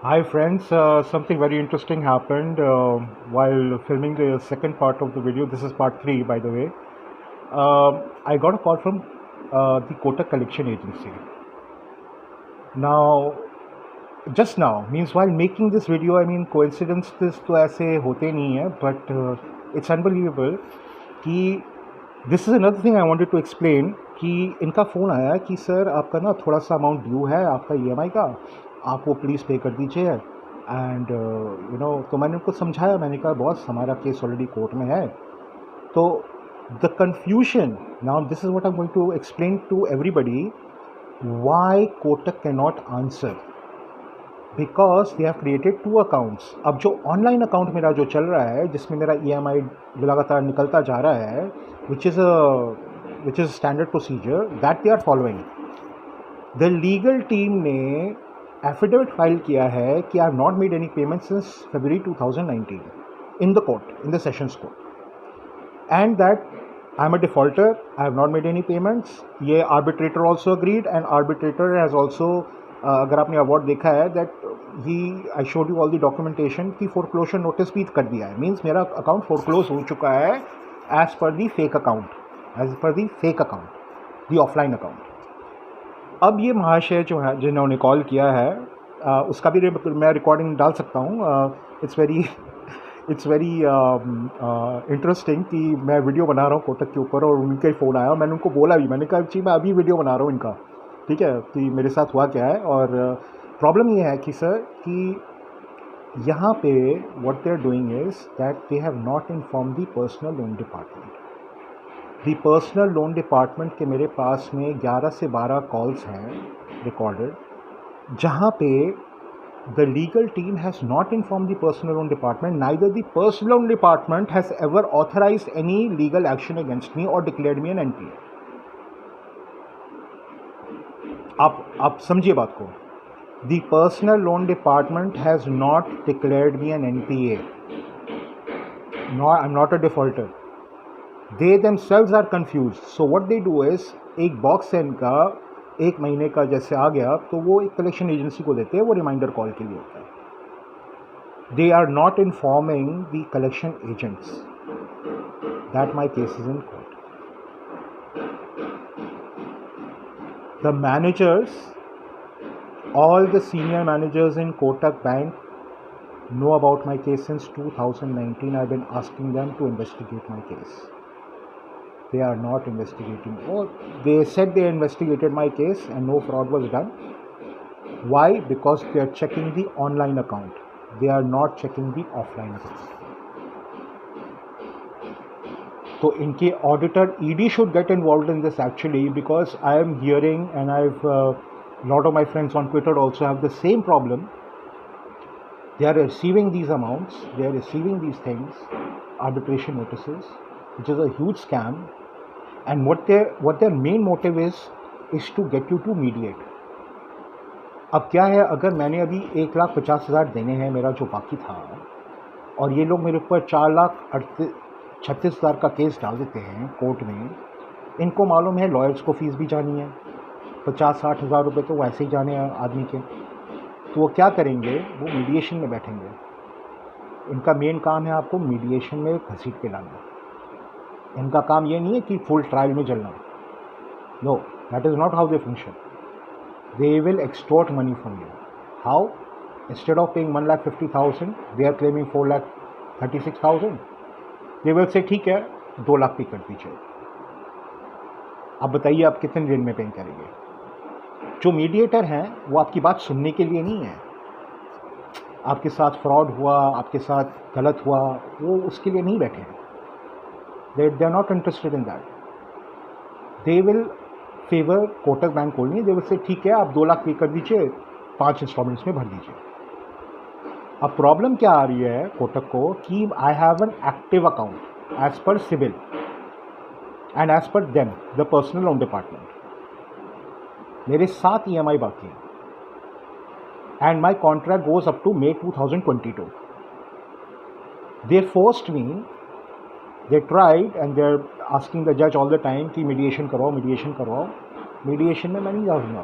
Hi friends, something very interesting happened while filming the second part of the video. This is part 3 by the way. I got a call from the Kotak Collection Agency. Now, just now, means while making this video, I mean coincidences तो ऐसे होते नहीं है, but it's unbelievable कि this is another thing I wanted to explain कि इनका phone आया कि सर आपका ना थोड़ा सा अमाउंट ड्यू है आपका EMI का, आप वो प्लीज़ पे कर दीजिए एंड तो मैंने उनको समझाया, मैंने कहा बॉस हमारा केस ऑलरेडी कोर्ट में है. तो the confusion now this is what I am going to explain to everybody why Kotak can not answer because they have created 2 accounts. अब जो ऑनलाइन अकाउंट मेरा जो चल रहा है जिसमें मेरा EMI लगातार निकलता जा रहा है which is standard procedure that they are following. The legal team ने एफिडेविट फाइल किया है कि I have not made any payment since February 2019 in the court, in the sessions court, and that I am a defaulter, I have not made any payments. ये arbitrator also agreed and arbitrator has also अगर आपने award देखा है that I showed you all the documentation की foreclosure notice भी कर दिया है. मीन्स मेरा अकाउंट फोरक्लोज हो चुका है as per the fake account, the offline account. अब ये महाशय जो है जिन्होंने कॉल किया है उसका भी मैं रिकॉर्डिंग डाल सकता हूँ. इट्स वेरी इंटरेस्टिंग कि मैं वीडियो बना रहा हूँ कोटक के ऊपर और उनका ही फ़ोन आया. मैंने उनको बोला भी, मैंने कहा जी मैं अभी वीडियो बना रहा हूँ इनका, ठीक है, कि मेरे साथ हुआ क्या है. और प्रॉब्लम ये है कि सर कि यहाँ पे what they are doing is that they have not inform the personal loan department. The personal loan department के मेरे पास में 11 से 12 कॉल्स हैं रिकॉर्डेड जहाँ पे the legal team has not informed the personal loan department, neither the personal loan department has ever authorized any legal action against me or declared me an NPA. आप समझिए बात को. The personal loan department has not declared me an NPA. No, I'm not a defaulter. They themselves are confused. So what they do is एक box है इनका, 1 महीने का जैसे आ गया तो वो एक कलेक्शन एजेंसी को देते हैं, वो रिमाइंडर कॉल के लिए होता है. They are not informing the collection agents that my case is in court. The managers, all the senior managers in Kotak Bank know about my case since 2019. I've been asking them to investigate my case. They are not investigating. Oh, they said they investigated my case and no fraud was done. Why? Because they are checking the online account. They are not checking the offline account. So इनके auditor ED should get involved in this actually, because I am hearing and I've lot of my friends on Twitter also have the same problem. They are receiving these amounts, they are receiving these things, arbitration notices, which is a huge scam. And what their main motive is to get you to mediate. अब क्या है, अगर मैंने अभी 1,50,000 देने हैं मेरा जो बाकी था और ये लोग मेरे ऊपर 4,36,000 का केस डाल देते हैं कोर्ट में, इनको मालूम है लॉयर्स को फीस भी जानी है, 50-60 हज़ार रुपये तो वैसे ही जाने हैं आदमी के. तो वो क्या करेंगे, वो मीडिएशन में बैठेंगे. इनका मेन काम है आपको मीडिएशन में घसीट के लाना. इनका काम ये नहीं है कि फुल ट्रायल में चलना. No, that is not how they function. They will extort money from you. How? Instead of paying 1,50,000 they are claiming 4,36,000. They will say ठीक है 2 लाख पे कर दीजिए. अब बताइए आप कितने दिन में पे करेंगे. जो मीडिएटर हैं वो आपकी बात सुनने के लिए नहीं है. आपके साथ फ्रॉड हुआ, आपके साथ गलत हुआ, वो उसके लिए नहीं बैठे हैं. they are not interested in that. They will favor Kotak bank only. They will say ठीक है आप 2 लाख पे कर दीजिए, 5 इंस्टॉलमेंट्स में भर दीजिए. अब प्रॉब्लम क्या आ रही है कोटक को कि I have an active account as per CIBIL and as per them the personal loan department. मेरे 7 EMI बाकी हैं and my contract goes up to May 2022. They forced me, they tried and they're asking the judge all the time कि mediation करवाओ. Mediation में मैं नहीं जाऊँगा.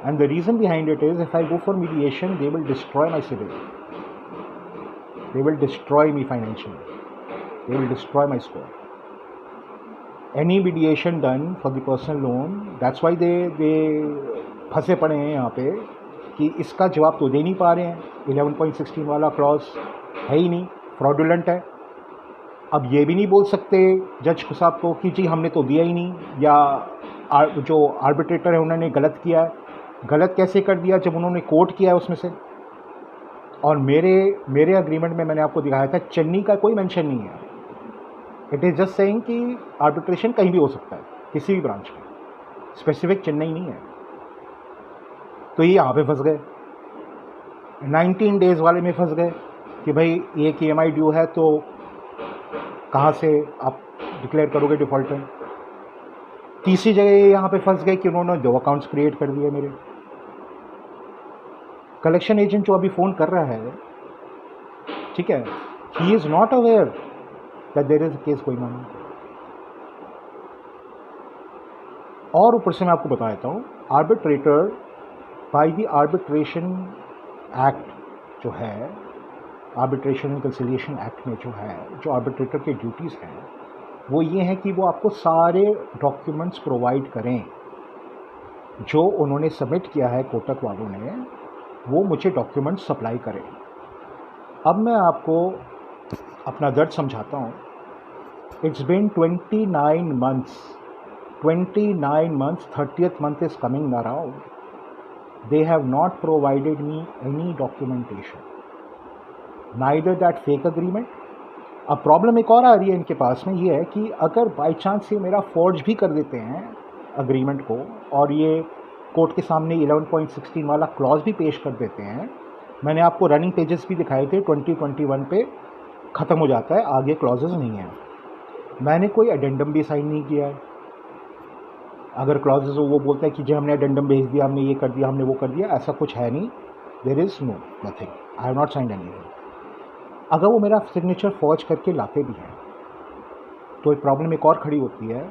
And the reason behind it is, if I go for mediation, they will destroy my civil. They will destroy me financially. They will destroy my score. Any mediation done for the personal loan, that's why they फंसे पड़े हैं यहाँ पे कि इसका जवाब तो दे नहीं पा रहे हैं. 11.16 वाला क्लॉज है ही नहीं, फ्रॉडुलेंट है. अब ये भी नहीं बोल सकते जज साहब को कि जी हमने तो दिया ही नहीं, या जो आर्बिट्रेटर है उन्होंने गलत किया है. गलत कैसे कर दिया जब उन्होंने कोट किया है उसमें से. और मेरे एग्रीमेंट में मैंने आपको दिखाया था चेन्नई का कोई मेंशन नहीं है. इट इज़ जस्ट सेइंग कि आर्बिट्रेशन कहीं भी हो सकता है, किसी भी ब्रांच में, स्पेसिफिक चेन्नई नहीं है. तो ये यहाँ पे फंस गए, 19 डेज़ वाले में फंस गए कि भाई एक EMI ड्यू है तो कहाँ से आप डिक्लेयर करोगे डिफ़ॉल्टर. तीसरी जगह यहाँ पे फंस गए कि उन्होंने 2 अकाउंट्स क्रिएट कर दिए मेरे. कलेक्शन एजेंट जो अभी फ़ोन कर रहा है, ठीक है, he is not aware that there is a case going on. और ऊपर से मैं आपको बता देता हूँ, arbitrator by the arbitration act जो है, आर्बिट्रेशन कंसिलिएशन एक्ट में जो है, जो आर्बिट्रेटर के ड्यूटीज़ हैं वो ये हैं कि वो आपको सारे डॉक्यूमेंट्स प्रोवाइड करें जो उन्होंने सबमिट किया है कोटक वालों ने, वो मुझे डॉक्यूमेंट्स सप्लाई करें. अब मैं आपको अपना दर्द समझाता हूँ. It's been 29 months, 30th month is coming around. They have not provided me any documentation, neither that fake agreement. अब प्रॉब्लम एक और आ रही है इनके पास में, ये है कि अगर बाई चांस ये मेरा फॉर्ज भी कर देते हैं अग्रीमेंट को और ये कोर्ट के सामने 11.16 वाला क्लॉज भी पेश कर देते हैं, मैंने आपको रनिंग पेजेस भी दिखाए थे, 2021 पे ख़त्म हो जाता है, आगे क्लॉजेस नहीं हैं. मैंने कोई एडेंडम भी साइन नहीं किया है. अगर क्लॉजेस हो वो बोलता है कि जी हमने एडेंडम भेज दिया, हमने ये कर दिया, हमने वो कर दिया, ऐसा कुछ है नहीं. There is no nothing, I have not signed anything. अगर वो मेरा सिग्नेचर फॉर्ज करके लाते भी हैं तो एक प्रॉब्लम एक और खड़ी होती है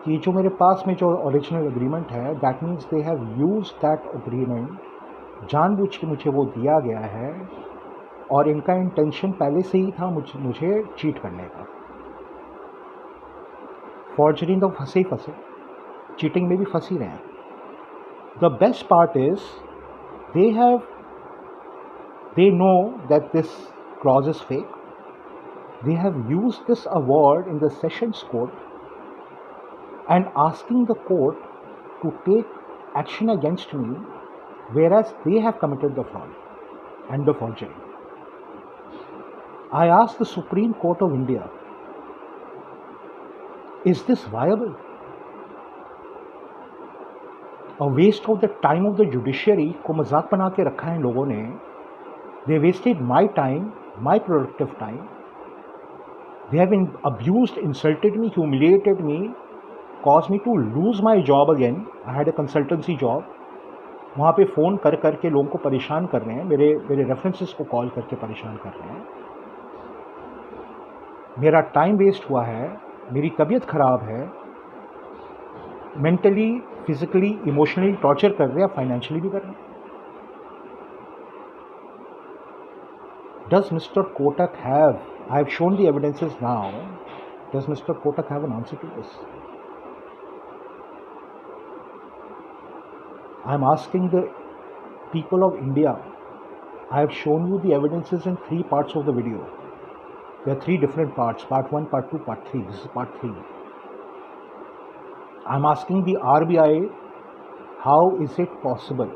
कि जो मेरे पास में जो ओरिजिनल एग्रीमेंट है, that means they have used that agreement, जानबूझ के मुझे वो दिया गया है और इनका इंटेंशन पहले से ही था मुझे चीट करने का. फॉर्जरी तो फंसे ही फंसे, चीटिंग में भी फंस ही रहे हैं. The best part is they know that this clause is fake. They have used this award in the sessions court and asking the court to take action against me, whereas they have committed the fraud and the forgery. I asked the Supreme Court of India, is this viable? A waste of the time of the judiciary को मजाक बना के रखा है इन लोगों ने. They wasted my time, my productive time. They have abused, insulted me, humiliated me, caused me to lose my job again. I had a consultancy job. वहाँ पे फ़ोन कर के लोगों को परेशान कर रहे हैं, मेरे रेफरेंसेस को कॉल करके परेशान कर रहे हैं. मेरा टाइम वेस्ट हुआ है, मेरी तबीयत ख़राब है, मेंटली, फिजिकली, इमोशनली टॉर्चर कर रहे हैं, फाइनेंशियली भी कर रहे हैं. Does Mr. Kotak have, I have shown the evidences now, does Mr. Kotak have an answer to this? I am asking the people of India. I have shown you the evidences in 3 parts of the video. There are 3 different parts, part 1, part 2, part 3. This is part 3. I am asking the RBI, how is it possible?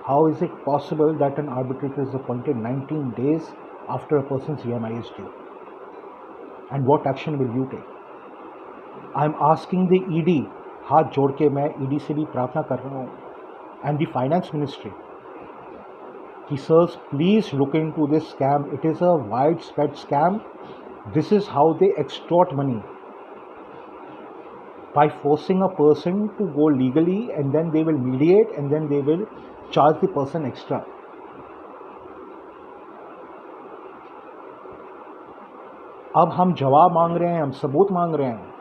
How is it possible that an arbitrator is appointed 19 days after a person's EMI is due? And what action will you take? I am asking the ED, हाथ जोड़ के मैं ED से भी प्रार्थना कर रहा हूँ, and the finance ministry, कि sirs, please look into this scam. It is a widespread scam. This is how they extort money, by forcing a person to go legally, and then they will mediate, and then they will charge the person extra. अब हम जवाब मांग रहे हैं, हम सबूत मांग रहे हैं,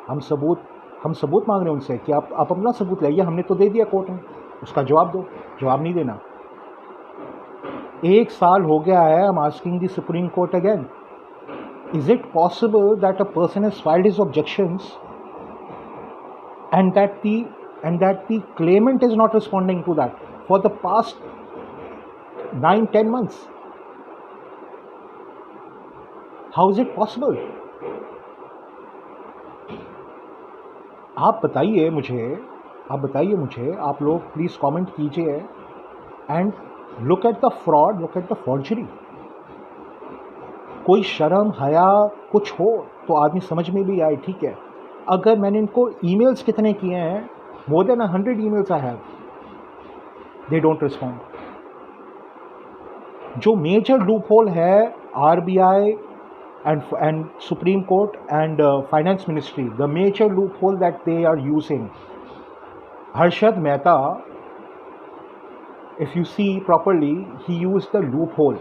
हम सबूत मांग रहे हैं उनसे कि आप अपना सबूत लाइए. हमने तो दे दिया कोर्ट में. उसका जवाब दो, जवाब नहीं देना। 1 साल हो गया है, I am asking the supreme court again, is it possible that a person has filed his objections and that the claimant is not responding to that for the past 9-10 months? How is it possible? आप बताइए मुझे, आप लोग please comment कीजिए and look at the fraud, look at the forgery. कोई शर्म हया कुछ हो तो आदमी समझ में भी आए, ठीक है। अगर मैंने इनको ईमेल्स कितने किए हैं, more than 100 emails I have, they don't respond. जो मेजर लूप होल है RBI and Supreme Court and Finance Ministry, the major loophole that they are using, Harshad Mehta, if you see properly, he used the loophole.